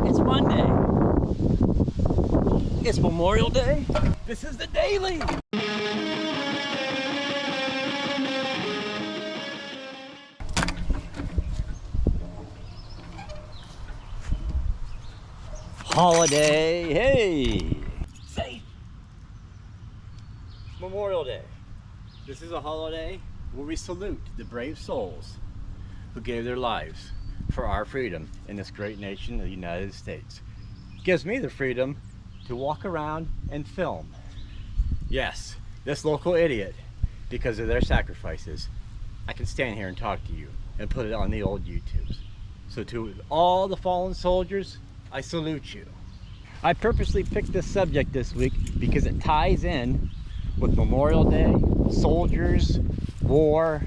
It's Monday. It's Memorial Day. This is the Daily. Holiday, hey! Safe! It's Memorial Day. This is a holiday where we salute the brave souls who gave their lives for our freedom in this great nation of the United States. It gives me the freedom to walk around and film. Yes, this local idiot, because of their sacrifices, I can stand here and talk to you and put it on the old YouTubes. So to all the fallen soldiers, I salute you. I purposely picked this subject this week because it ties in with Memorial Day, soldiers, war,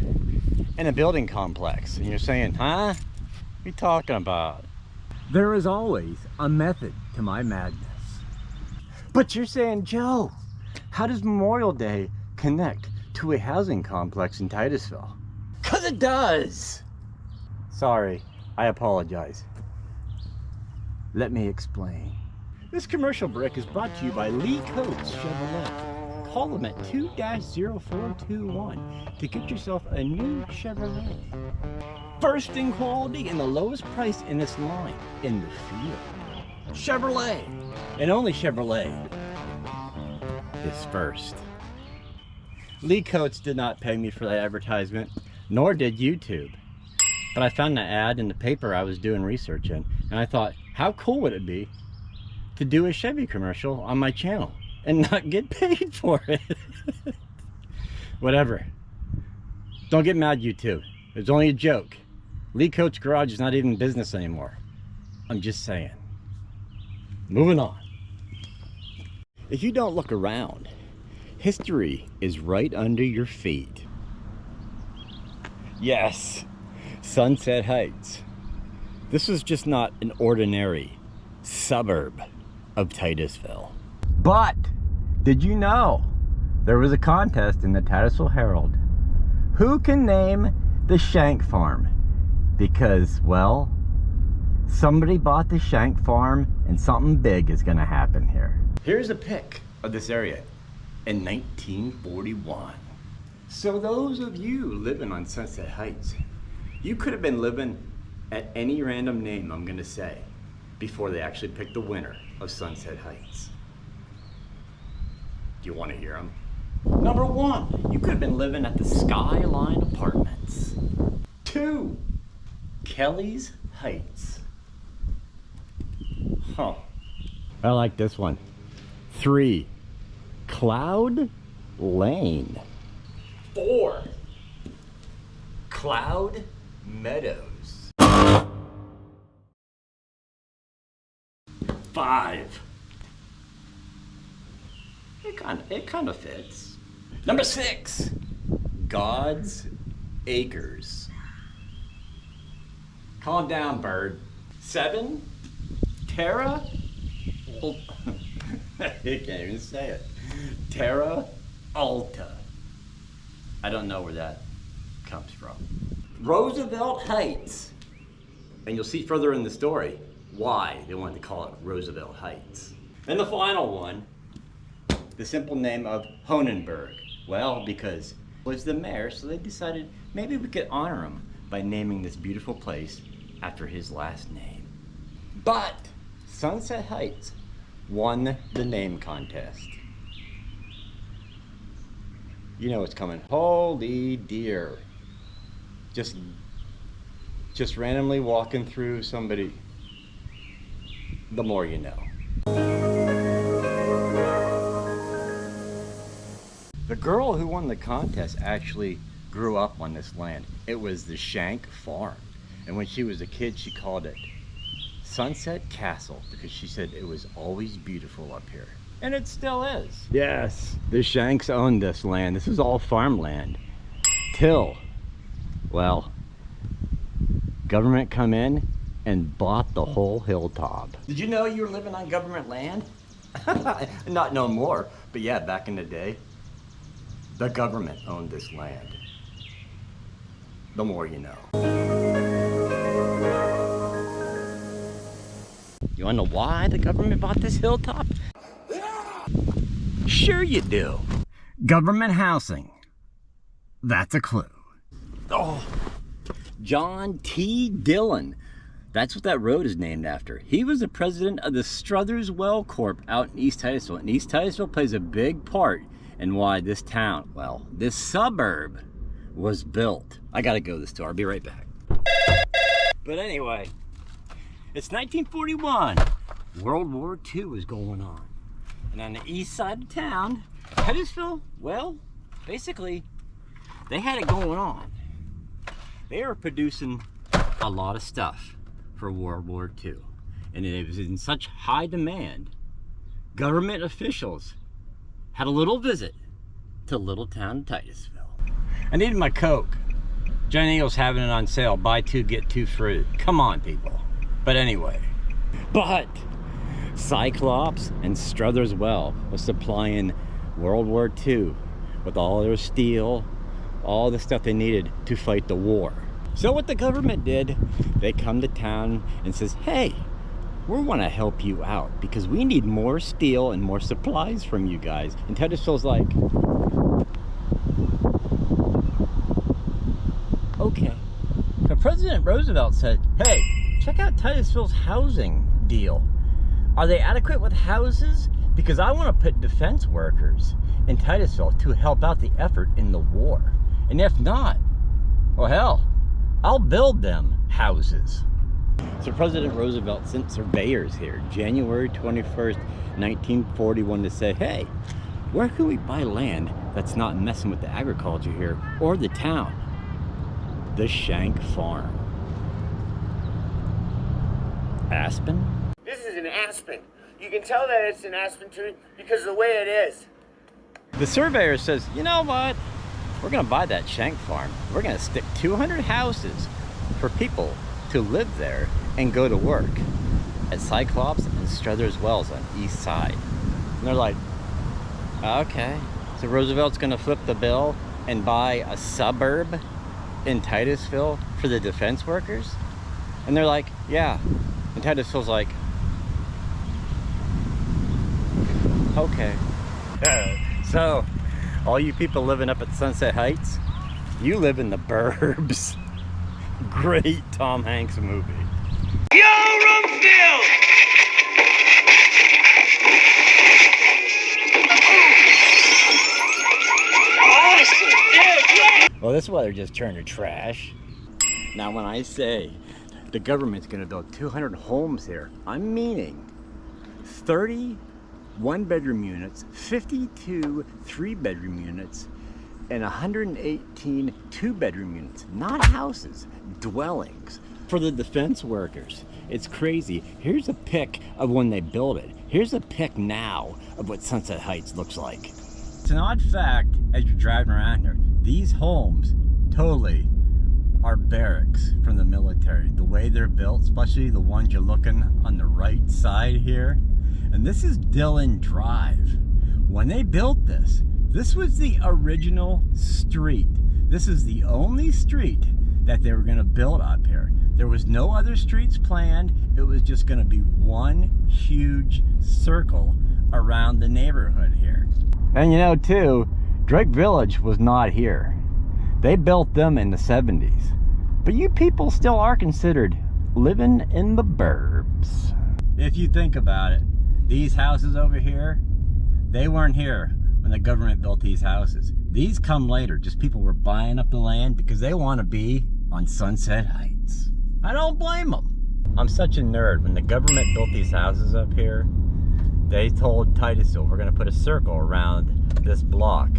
and a building complex. And you're saying, huh? What are you talking about? There is always a method to my madness. But you're saying, Joe, how does Memorial Day connect to a housing complex in Titusville? 'Cause it does! Sorry, I apologize. Let me explain. This commercial break is brought to you by Lee Coates Chevrolet. Call them at 2-0421 to get yourself a new Chevrolet. First in quality and the lowest price in this line in the field. Chevrolet, and only Chevrolet is first. Lee Coates did not pay me for that advertisement, nor did YouTube. But I found an ad in the paper I was doing research in, and I thought, how cool would it be to do a Chevy commercial on my channel and not get paid for it? Whatever. Don't get mad, YouTube. It was only a joke. Lee Coates Garage is not even in business anymore. I'm just saying. Moving on. If you don't look around, history is right under your feet. Yes, Sunset Heights. This was just not an ordinary suburb of Titusville. But did you know there was a contest in the Titusville Herald? Who can name the Shank Farm? Because, well, somebody bought the Shank Farm and something big is gonna happen here. Here's a pic of this area in 1941. So those of you living on Sunset Heights, you could have been living at any random name I'm gonna say before they actually picked the winner of Sunset Heights. Do you want to hear them? Number 1, you could have been living at the Skyline Apartments. 2, Kelly's Heights. Huh. I like this one. 3, Cloud Lane. 4, Cloud Meadows. 5. It kind of fits. Number 6, God's Acres. Calm down, bird. 7, Terra. I can't even say it. Terra Alta. I don't know where that comes from. Roosevelt Heights. And you'll see further in the story why they wanted to call it Roosevelt Heights. And the final one, the simple name of Honenberg. Well, because he was the mayor, so they decided maybe we could honor him by naming this beautiful place after his last name. But Sunset Heights won the name contest. You know what's coming. Holy deer. Just randomly walking through somebody. The more you know. The girl who won the contest actually grew up on this land. It was the Shank Farm. And when she was a kid, she called it Sunset Castle because she said it was always beautiful up here. And it still is. Yes, the Shanks owned this land. This was all farmland. Till, well, government come in and bought the whole hilltop. Did you know you were living on government land? Not no more, but yeah, back in the day, the government owned this land. The more you know. You wanna know why the government bought this hilltop? Sure you do. Government housing. That's a clue. Oh, John T. Dillon. That's what that road is named after. He was the president of the Struthers Well Corp out in East Titusville. And East Titusville plays a big part in why this town, well, this suburb was built. I gotta go to the store, I'll be right back. But anyway, it's 1941. World War II was going on. And on the east side of town, Titusville, well, basically, they had it going on. They were producing a lot of stuff for World War II. And it was in such high demand, government officials had a little visit to little town Titusville. I needed my Coke. Giant Eagle's having it on sale. Buy two, get two free. Come on, people. But anyway. But Cyclops and Struthers Well was supplying World War II with all their steel, all the stuff they needed to fight the war. So what the government did, they come to town and says, hey, we want to help you out because we need more steel and more supplies from you guys. And Titusville's like, okay. So President Roosevelt said, hey, check out Titusville's housing deal. Are they adequate with houses? Because I want to put defense workers in Titusville to help out the effort in the war. And if not, well, hell, I'll build them houses. So President Roosevelt sent surveyors here January 21st, 1941 to say, hey, where can we buy land that's not messing with the agriculture here or the town? The Shank Farm. Aspen? This is an aspen. You can tell that it's an aspen tree because of the way it is. The surveyor says, you know what? We're gonna buy that Shank Farm. We're gonna stick 200 houses for people to live there and go to work at Cyclops and Struthers Wells on East Side. And they're like, okay. So Roosevelt's gonna flip the bill and buy a suburb in Titusville for the defense workers? And they're like, yeah. And Titusville's like, okay. So, all you people living up at Sunset Heights, you live in the burbs. Great Tom Hanks movie. Yo, Roosevelt! Well, this is why they're just turned to trash. Now, when I say the government's gonna build 200 homes here, I'm meaning 30 one-bedroom units, 52 three-bedroom units, and 118 two-bedroom units. Not houses, dwellings for the defense workers. It's crazy. Here's a pic of when they built it. Here's a pic now of what Sunset Heights looks like. It's an odd fact as you're driving around here. These homes totally are barracks from the military. The way they're built, especially the ones you're looking on the right side here. And this is Dillon Drive. When they built this, this was the original street. This is the only street that they were gonna build up here. There was no other streets planned. It was just gonna be one huge circle around the neighborhood here. And you know too, Drake Village was not here. They built them in the 70s. But you people still are considered living in the burbs. If you think about it, these houses over here, they weren't here when the government built these houses. These come later, just people were buying up the land because they want to be on Sunset Heights. I don't blame them. I'm such a nerd. When the government built these houses up here, they told Titusville, we're gonna put a circle around this block.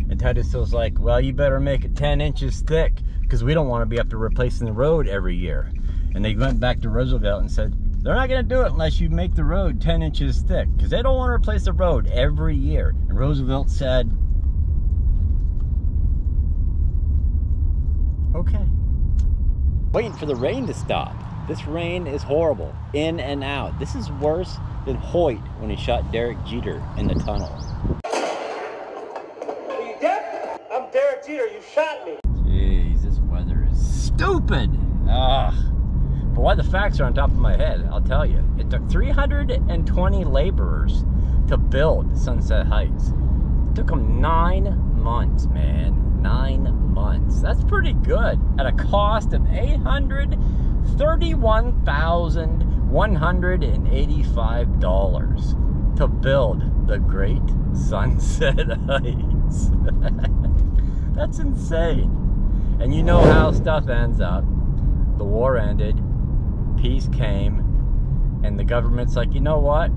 And Titusville's like, well, you better make it 10 inches thick because we don't want to be up to replacing the road every year. And they went back to Roosevelt and said, they're not going to do it unless you make the road 10 inches thick because they don't want to replace the road every year. And Roosevelt said, okay. Waiting for the rain to stop. This rain is horrible, in and out. This is worse than Hoyt when he shot Derek Jeter in the tunnel. Are you deaf? I'm Derek Jeter, you shot me. Jeez, this weather is stupid. Ugh. But why the facts are on top of my head, I'll tell you. It took 320 laborers to build Sunset Heights. It took them 9 months, man. 9 months. That's pretty good. At a cost of $831,185 to build the Great Sunset Heights. That's insane. And you know how stuff ends up. The war ended, peace came, and the government's like, you know what?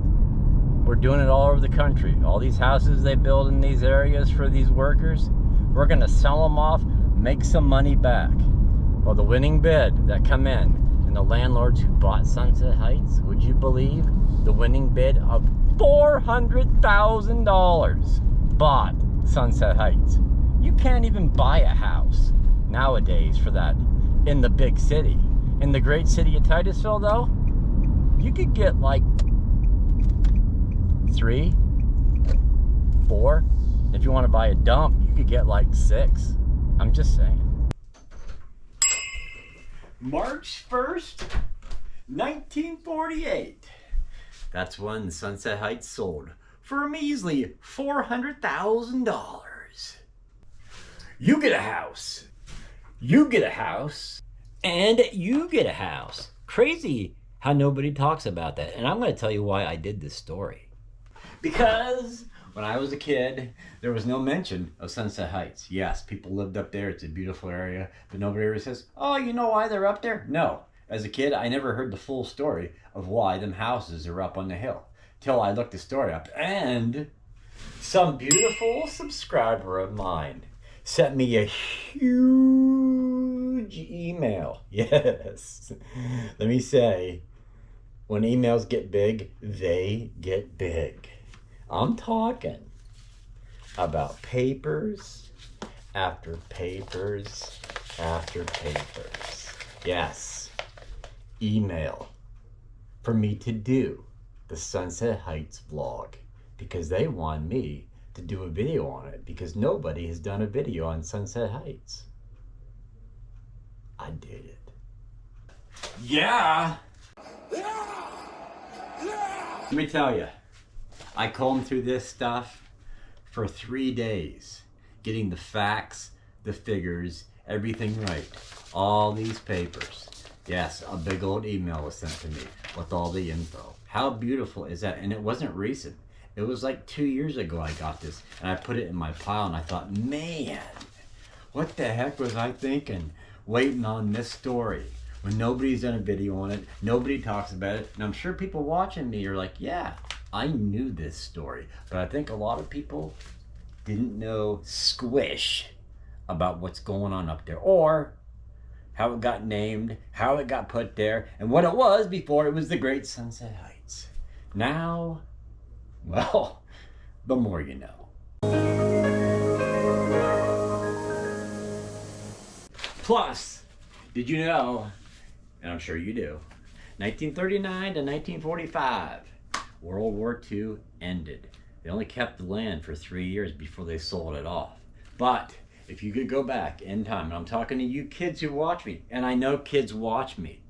We're doing it all over the country. All these houses they build in these areas for these workers, we're gonna sell them off, make some money back. Well, the winning bid that come in, and the landlords who bought Sunset Heights, would you believe the winning bid of $400,000 bought Sunset Heights? You can't even buy a house nowadays for that in the big city. In the great city of Titusville, though, you could get like 3, 4. If you want to buy a dump, you could get like 6. I'm just saying. March 1st, 1948. That's when Sunset Heights sold for a measly $400,000. You get a house. You get a house. And you get a house. Crazy how nobody talks about that. And I'm going to tell you why I did this story. Because when I was a kid, there was no mention of Sunset Heights. Yes, people lived up there. It's a beautiful area. But nobody ever says, oh, you know why they're up there? No. As a kid, I never heard the full story of why them houses are up on the hill. Till I looked the story up. And some beautiful subscriber of mine sent me a huge email. Yes. Let me say, when emails get big, they get big. I'm talking about papers after papers after papers. Yes. Email for me to do the Sunset Heights vlog because they want me to do a video on it because nobody has done a video on Sunset Heights. I did it. Yeah. Let me tell you, I combed through this stuff for 3 days, getting the facts, the figures, everything right. All these papers. Yes, a big old email was sent to me with all the info. How beautiful is that? And it wasn't recent. It was like 2 years ago I got this, and I put it in my pile, and I thought, man, what the heck was I thinking? Waiting on this story when nobody's done a video on it, nobody talks about it, and I'm sure people watching me are like, yeah, I knew this story, but I think a lot of people didn't know squish about what's going on up there, or how it got named, how it got put there, and what it was before it was the Great Sunset Heights. Now, well, the more you know. Plus, did you know, and I'm sure you do, 1939 to 1945, World War II ended. They only kept the land for 3 years before they sold it off. But if you could go back in time, and I'm talking to you kids who watch me, and I know kids watch me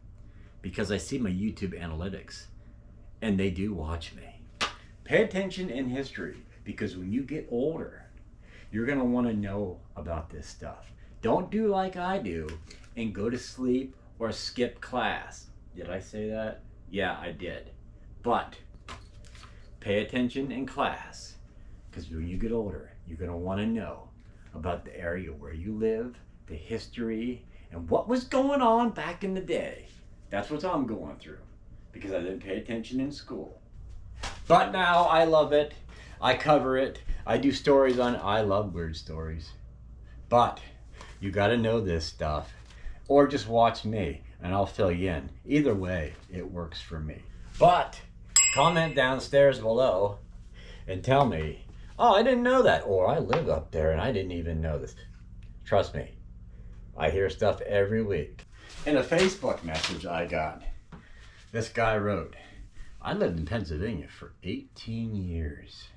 because I see my YouTube analytics, and they do watch me. Pay attention in history, because when you get older, you're gonna wanna know about this stuff. Don't do like I do and go to sleep or skip class. Did I say that? Yeah, I did. But pay attention in class, because when you get older, you're gonna wanna know about the area where you live, the history, and what was going on back in the day. That's what I'm going through, because I didn't pay attention in school. But now I love it. I cover it. I do stories on it. I love weird stories. But you gotta know this stuff, or just watch me and I'll fill you in. Either way, it works for me. But comment downstairs below and tell me, oh, I didn't know that, or I live up there and I didn't even know this. Trust me, I hear stuff every week. In a Facebook message I got, this guy wrote, I lived in Pennsylvania for 18 years.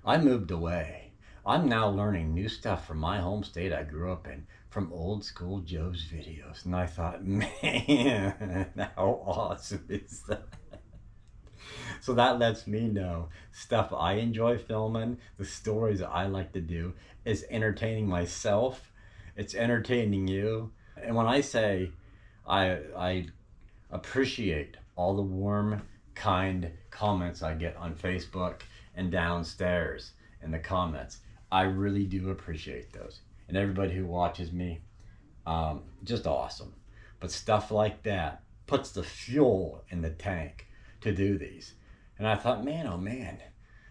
I moved away. I'm now learning new stuff from my home state I grew up in, from Old School Joe's videos. And I thought, man, how awesome is that? So that lets me know stuff I enjoy filming, the stories I like to do, is entertaining myself. It's entertaining you. And when I say I appreciate all the warm, kind comments I get on Facebook and downstairs in the comments, I really do appreciate those. And everybody who watches me, just awesome. But stuff like that puts the fuel in the tank to do these. And I thought, man, oh man,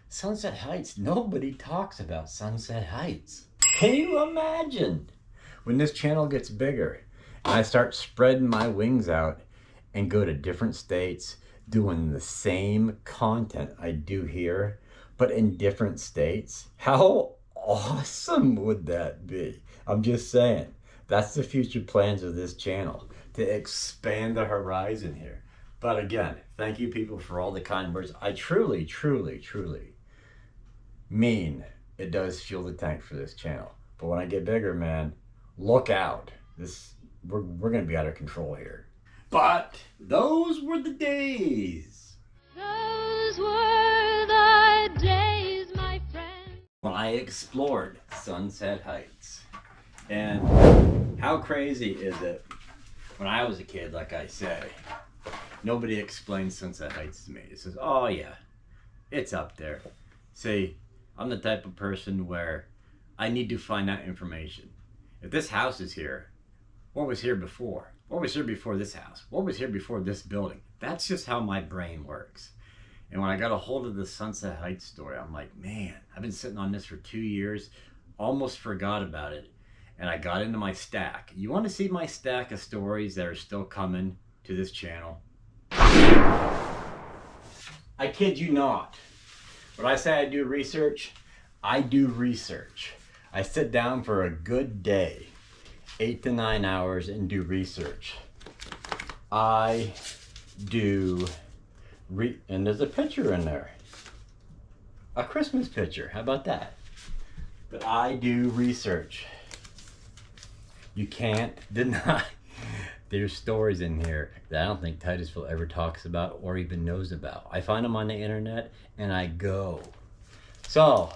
Sunset Heights, nobody talks about Sunset Heights. Can you imagine when this channel gets bigger and I start spreading my wings out and go to different states doing the same content I do here, but in different states? How awesome would that be? I'm just saying, that's the future plans of this channel, to expand the horizon here. But again, thank you people for all the kind words. I truly, truly, truly mean it does fuel the tank for this channel. But when I get bigger, man, look out. We're gonna be out of control here. But those were the days. Those were the days, my friend, when I explored Sunset Heights. And how crazy is it? When I was a kid, like I say, nobody explained Sunset Heights to me. It says, oh yeah, it's up there. See, I'm the type of person where I need to find out information. If this house is here, what was here before? What was here before this house? What was here before this building? That's just how my brain works. And when I got a hold of the Sunset Heights story, I'm like, man, I've been sitting on this for 2 years, almost forgot about it. And I got into my stack. You want to see my stack of stories that are still coming to this channel? I kid you not. When I say I do research, I do research. I sit down for a good day, 8 to 9 hours, and do research. I do, and there's a picture in there. A Christmas picture, how about that? But I do research. You can't deny there's stories in here that I don't think Titusville ever talks about or even knows about. I find them on the internet and I go. So,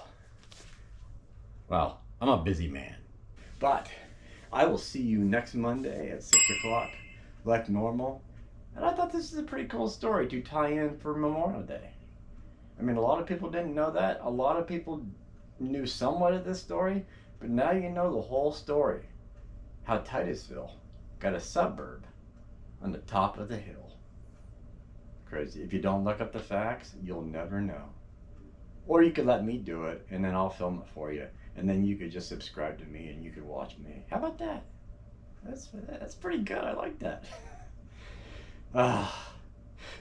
well, I'm a busy man. But I will see you next Monday at 6 o'clock like normal. And I thought this is a pretty cool story to tie in for Memorial Day. I mean, a lot of people didn't know that. A lot of people knew somewhat of this story, but now you know the whole story. How Titusville got a suburb on the top of the hill. Crazy. If you don't look up the facts, you'll never know. Or you could let me do it, and then I'll film it for you. And then you could just subscribe to me, and you could watch me. How about that? That's pretty good. I like that. All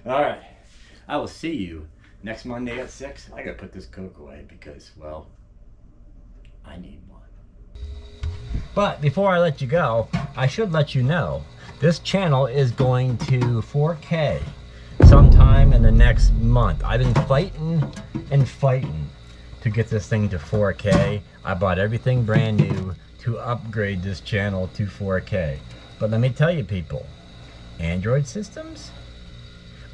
right. I will see you next Monday at 6. I gotta put this Coke away because, well, I need one. But before I let you go, I should let you know this channel is going to 4K sometime in the next month. I've been fighting and fighting to get this thing to 4K. I bought everything brand new to upgrade this channel to 4K. But let me tell you people, Android systems,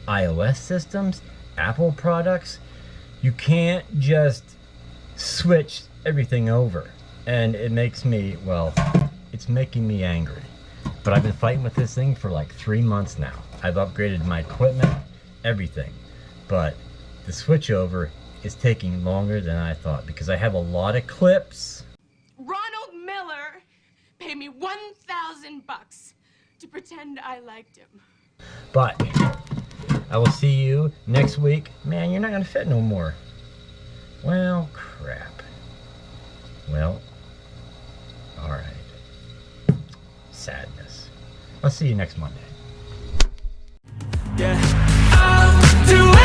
iOS systems, Apple products, you can't just switch everything over. And it makes me, well, it's making me angry. But I've been fighting with this thing for like 3 months now. I've upgraded my equipment, everything. But the switchover is taking longer than I thought because I have a lot of clips. Ronald Miller paid me $1,000 to pretend I liked him. But I will see you next week. Man, you're not gonna fit no more. Well, crap. Well, all right. Sadness. I'll see you next Monday. Yeah, I'll do